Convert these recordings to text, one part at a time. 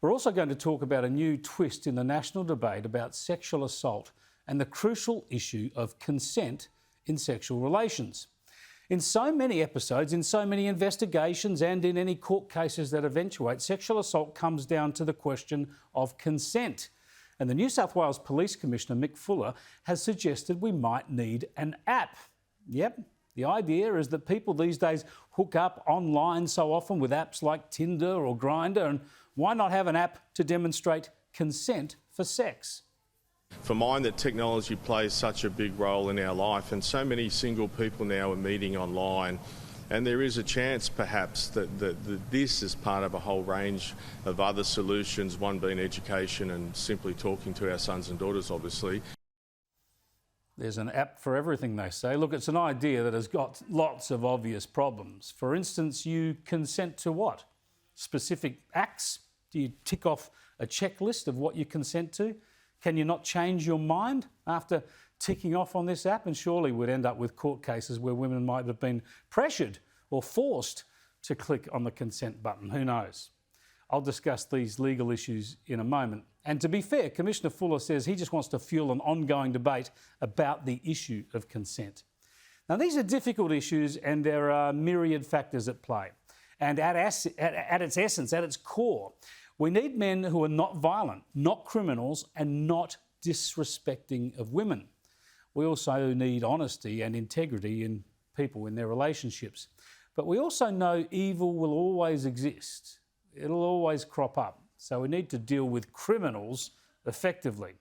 We're also going to talk about a new twist in the national debate about sexual assault and the crucial issue of consent in sexual relations. In so many episodes, in so many investigations and in any court cases that eventuate, sexual assault comes down to the question of consent. And the New South Wales Police Commissioner, Mick has suggested we might need an app. Yep, the idea is that people these days hook up online so often with apps like Tinder or Grindr, and why not have an app to demonstrate consent for sex? For mine, that technology plays such a big role in our life, and so many single people now are meeting online, and there is a chance perhaps that this is part of a whole range of other solutions, one being education and simply talking to our sons and daughters, obviously. There's an app for everything, they say. Look, it's an idea that has got lots of obvious problems. For instance, you consent to what? Specific acts? Do you tick off a checklist of what you consent to? Can you not change your mind after ticking off on this app? And surely we'd end up with court cases where women might have been pressured or forced to click on the consent button. Who knows? I'll discuss these legal issues in a moment. And to be fair, Commissioner Fuller says he just wants to fuel an ongoing debate about the issue of consent. Now, these are difficult issues and there are myriad factors at play. And at its essence, at its core, we need men who are not violent, not criminals, and not disrespecting of women. We also need honesty and integrity in people in their relationships. But we also know evil will always exist. It'll always crop up. So we need to deal with criminals effectively.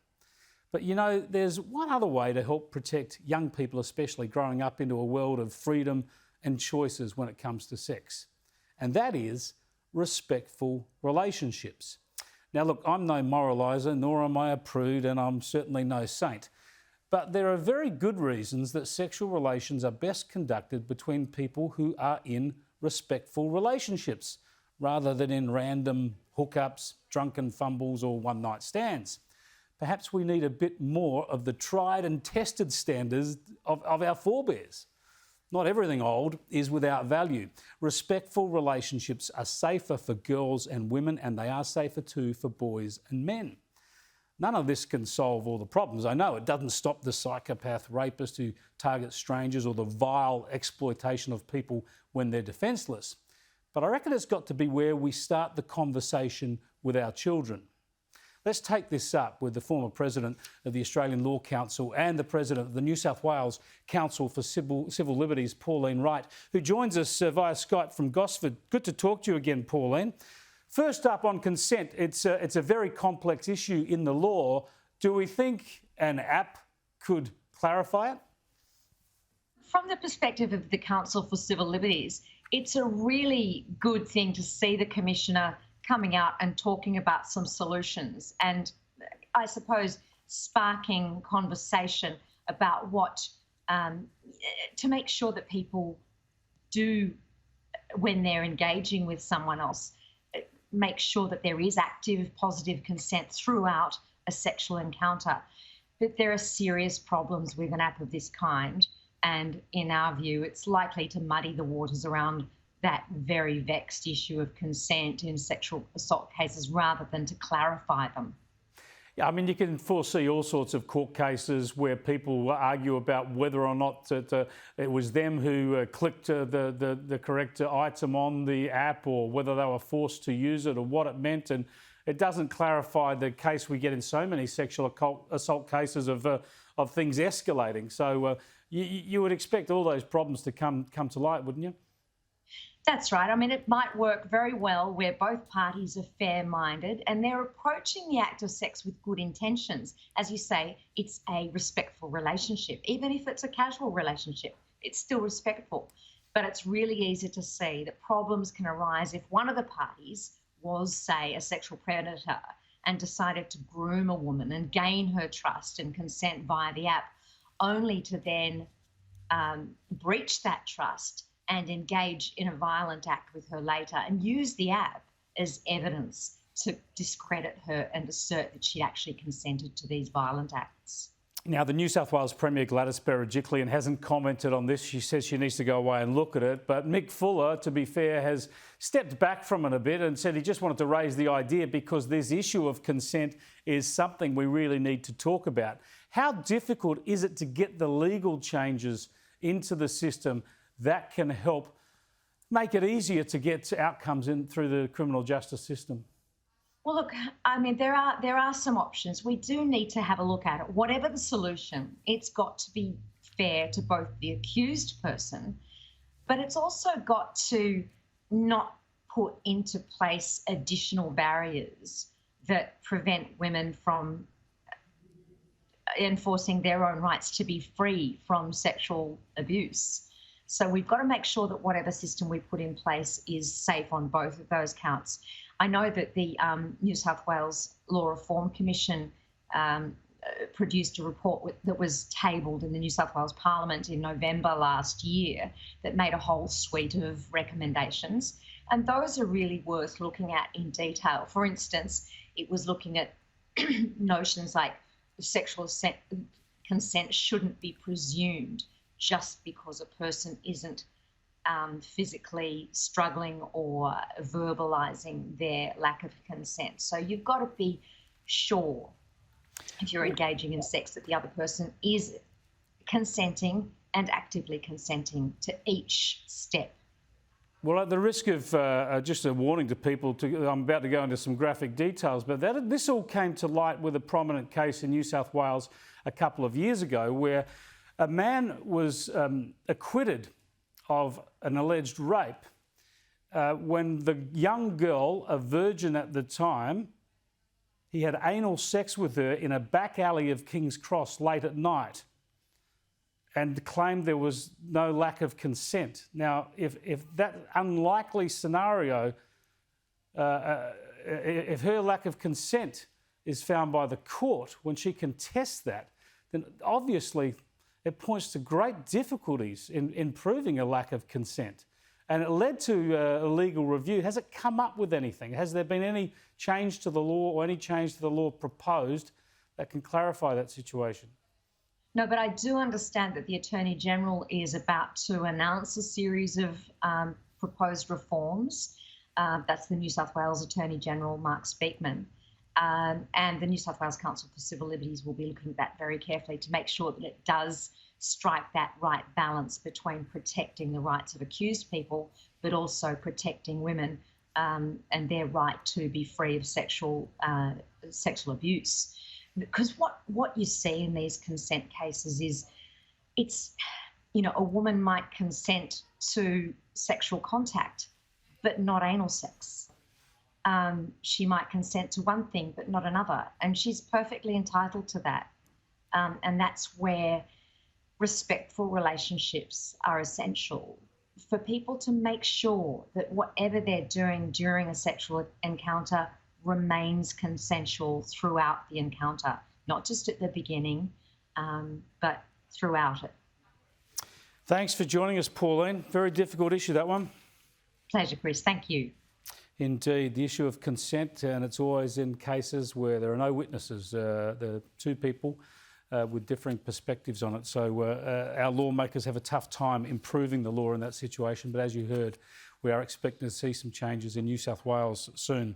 But you know, there's one other way to help protect young people, especially growing up into a world of freedom and choices when it comes to sex. And that is respectful relationships. Now look, I'm no moraliser, nor am I a prude, and I'm certainly no saint. But there are very good reasons that sexual relations are best conducted between people who are in respectful relationships, rather than in random hookups, drunken fumbles or one-night stands. Perhaps we need a bit more of the tried and tested standards of our forebears. Not everything old is without value. Respectful relationships are safer for girls and women, and they are safer too for boys and men. None of this can solve all the problems. I know it doesn't stop the psychopath rapist who targets strangers or the vile exploitation of people when they're defenceless. But I reckon it's got to be where we start the conversation with our children. Let's take this up with the former President of the Australian Law Council and the President of the New South Wales Council for Civil Liberties, Pauline Wright, who joins us via Skype from Gosford. Good to talk to you again, Pauline. First up on consent, it's a very complex issue in the law. Do we think an app could clarify it? From the perspective of the Council for Civil Liberties, it's a really good thing to see the Commissioner coming out and talking about some solutions and, I suppose, sparking conversation about what to make sure that people do, when they're engaging with someone else, make sure that there is active, positive consent throughout a sexual encounter. But there are serious problems with an app of this kind, and in our view, it's likely to muddy the waters around that very vexed issue of consent in sexual assault cases rather than to clarify them. Yeah, I mean, you can foresee all sorts of court cases where people argue about whether or not it was them who clicked the correct item on the app, or whether they were forced to use it, or what it meant. And it doesn't clarify the case we get in so many sexual assault cases of things escalating. So you would expect all those problems to come to light, wouldn't you? That's right. I mean, it might work very well where both parties are fair-minded and they're approaching the act of sex with good intentions. As you say, it's a respectful relationship. Even if it's a casual relationship, it's still respectful. But it's really easy to see that problems can arise if one of the parties was, say, a sexual predator and decided to groom a woman and gain her trust and consent via the app, only to then breach that trust and engage in a violent act with her later and use the app as evidence to discredit her and assert that she actually consented to these violent acts. Now, the New South Wales Premier Gladys Berejiklian hasn't commented on this. She says she needs to go away and look at it. But Mick Fuller, to be fair, has stepped back from it a bit and said he just wanted to raise the idea because this issue of consent is something we really need to talk about. How difficult is it to get the legal changes into the system that can help make it easier to get outcomes in through the criminal justice system? Well, look, I mean, there are some options. We do need to have a look at it. Whatever the solution, it's got to be fair to both the accused person, but it's also got to not put into place additional barriers that prevent women from enforcing their own rights to be free from sexual abuse. So we've got to make sure that whatever system we put in place is safe on both of those counts. I know that the New South Wales Law Reform Commission produced a report that was tabled in the New South Wales Parliament in November last year that made a whole suite of recommendations. And those are really worth looking at in detail. For instance, it was looking at notions like sexual consent shouldn't be presumed just because a person isn't physically struggling or verbalising their lack of consent. So you've got to be sure, if you're engaging in sex, that the other person is consenting and actively consenting to each step. Well, at the risk of just a warning to people, I'm about to go into some graphic details, but this all came to light with a prominent case in New South Wales a couple of years ago where a man was acquitted of an alleged rape when the young girl, a virgin at the time, he had anal sex with her in a back alley of King's Cross late at night and claimed there was no lack of consent. Now, if that unlikely scenario, if her lack of consent is found by the court when she contests that, then obviously it points to great difficulties in proving a lack of consent. And it led to a legal review. Has it come up with anything? Has there been any change to the law or any change to the law proposed that can clarify that situation? No, but I do understand that the Attorney-General is about to announce a series of proposed reforms. That's the New South Wales Attorney-General, Mark Speakman. And the New South Wales Council for Civil Liberties will be looking at that very carefully to make sure that it does strike that right balance between protecting the rights of accused people, but also protecting women and their right to be free of sexual abuse. Because what you see in these consent cases is a woman might consent to sexual contact, but not anal sex. She might consent to one thing, but not another. And she's perfectly entitled to that. And that's where respectful relationships are essential for people to make sure that whatever they're doing during a sexual encounter remains consensual throughout the encounter, not just at the beginning, but throughout it. Thanks for joining us, Pauline. Very difficult issue, that one. Pleasure, Chris. Thank you. Indeed, the issue of consent, and it's always in cases where there are no witnesses. There are two people with differing perspectives on it. So our lawmakers have a tough time improving the law in that situation. But as you heard, we are expecting to see some changes in New South Wales soon.